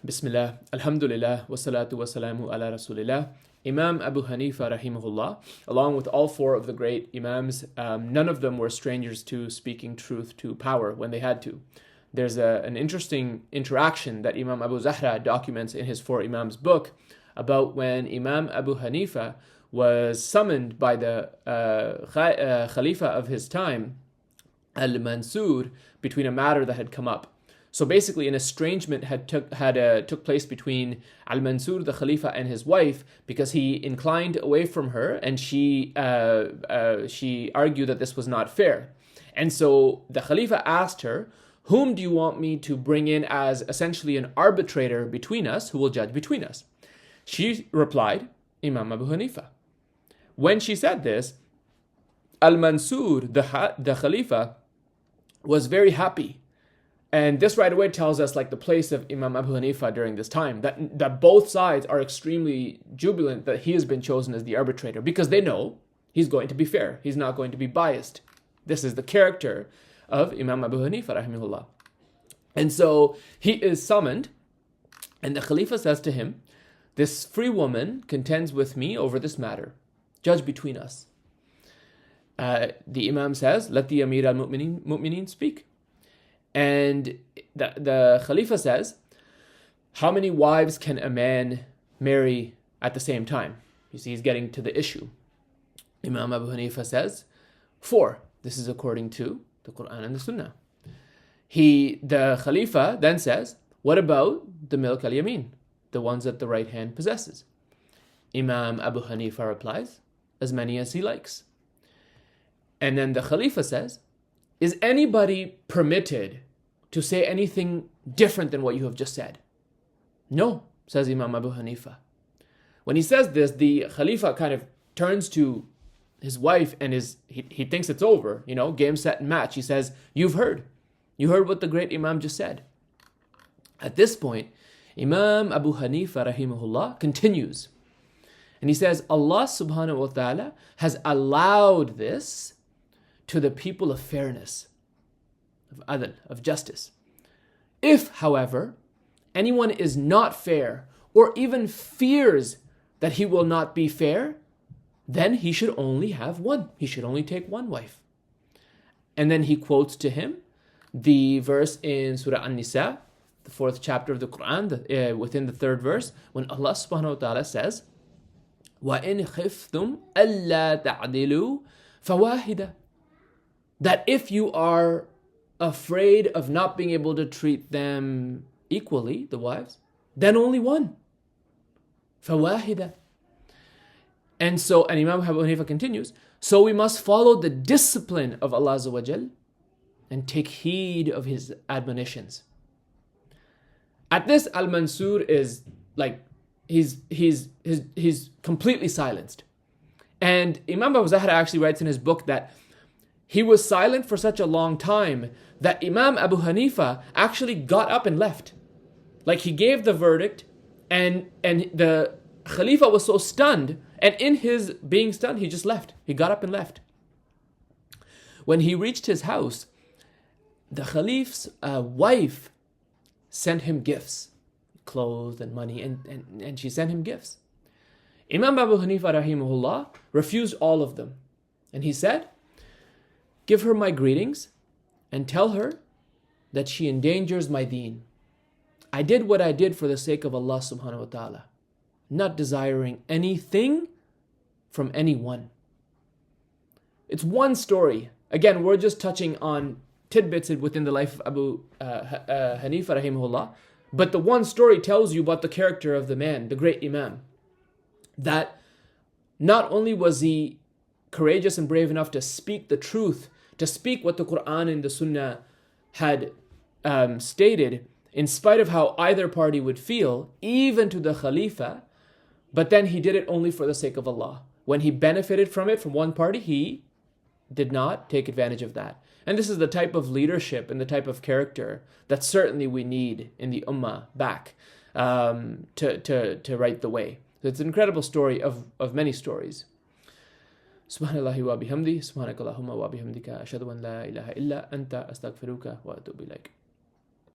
Bismillah, Alhamdulillah, wassalatu wassalamu ala Rasulillah. Imam Abu Hanifa rahimahullah, along with all four of the great Imams, none of them were strangers to speaking truth to power when they had to. There's an interesting interaction that Imam Abu Zahra documents in his Four Imams book about when Imam Abu Hanifa was summoned by the Khalifa of his time, Al-Mansur, between a matter that had come up. So basically, an estrangement took place between Al-Mansur, the Khalifa, and his wife because he inclined away from her, and she argued that this was not fair. And so the Khalifa asked her, "Whom do you want me to bring in as essentially an arbitrator between us, who will judge between us?" She replied, "Imam Abu Hanifa." When she said this, Al-Mansur, the Khalifa, was very happy. And this right away tells us like the place of Imam Abu Hanifa during this time, that both sides are extremely jubilant that he has been chosen as the arbitrator because they know he's going to be fair. He's not going to be biased. This is the character of Imam Abu Hanifa rahimahullah. And so he is summoned, and the Khalifa says to him, "This free woman contends with me over this matter. Judge between us." The Imam says, "Let the Amir al-Mu'mineen speak." And the Khalifa says, "How many wives can a man marry at the same time?" You see, he's getting to the issue. Imam Abu Hanifa says, 4. This is according to the Quran and the Sunnah. The Khalifa then says, "What about the milk al-yamin, the ones that the right hand possesses?" Imam Abu Hanifa replies, "As many as he likes." And then the Khalifa says, "Is anybody permitted to say anything different than what you have just said?" "No," says Imam Abu Hanifa. When he says this, the Khalifa kind of turns to his wife and he thinks it's over, game, set, and match. He says, You heard what the great Imam just said." At this point, Imam Abu Hanifa rahimahullah continues. And he says, Allah subhanahu wa ta'ala has allowed this to the people of fairness, of adl, of justice. If, however, anyone is not fair or even fears that he will not be fair, then he should only have one. He should only take one wife. And then he quotes to him the verse in Surah An-Nisa, the 4th chapter of the Quran, within the 3rd verse, when Allah subhanahu wa ta'ala says, وَإِنْ خِفْتُمْ أَلَّا تَعْدِلُوا فَوَاحِدًا, that if you are afraid of not being able to treat them equally, the wives, then only one. فَوَاحِدًا. And Imam Abu Hanifa continues, so we must follow the discipline of Allah Azza wa Jal and take heed of his admonitions. At this, Al-Mansur is like, he's completely silenced. And Imam Abu Zahra actually writes in his book that he was silent for such a long time that Imam Abu Hanifa actually got up and left. Like he gave the verdict and the Khalifa was so stunned, and in his being stunned, he just left. He got up and left. When he reached his house, the Khalif's wife sent him gifts, clothes and money, and she sent him gifts. Imam Abu Hanifa rahimahullah refused all of them. And he said, "Give her my greetings and tell her that she endangers my deen. I did what I did for the sake of Allah subhanahu wa ta'ala, not desiring anything from anyone." It's one story. Again, we're just touching on tidbits within the life of Abu Hanifa rahimahullah. But the one story tells you about the character of the man, the great Imam. That not only was he courageous and brave enough to speak the truth, to speak what the Quran and the Sunnah had stated, in spite of how either party would feel, even to the Khalifa, but then he did it only for the sake of Allah. When he benefited from it from one party, he did not take advantage of that. And this is the type of leadership and the type of character that certainly we need in the ummah back to right the way. So it's an incredible story of many stories. Subhanallahi wa bihamdi, subhanakallahumma wa bihamdika, ashhadu an la ilaha illa anta, astaghfiruka wa atubu ilaik.